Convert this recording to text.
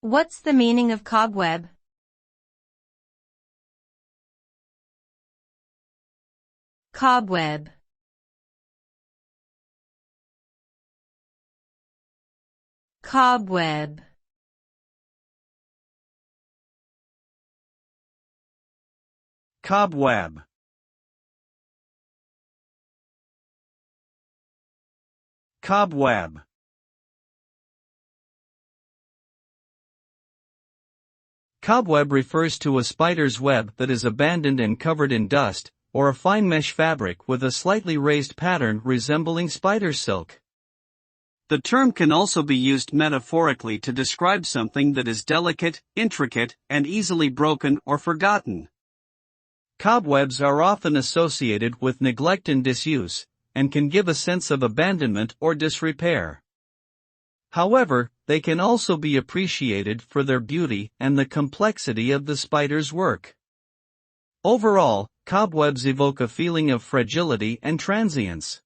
What's the meaning of cobweb? Cobweb. Cobweb. Cobweb. Cobweb. Cobweb refers to a spider's web that is abandoned and covered in dust, or a fine mesh fabric with a slightly raised pattern resembling spider silk. The term can also be used metaphorically to describe something that is delicate, intricate, and easily broken or forgotten. Cobwebs are often associated with neglect and disuse, and can give a sense of abandonment or disrepair. However, they can also be appreciated for their beauty and the complexity of the spider's work. Overall, cobwebs evoke a feeling of fragility and transience.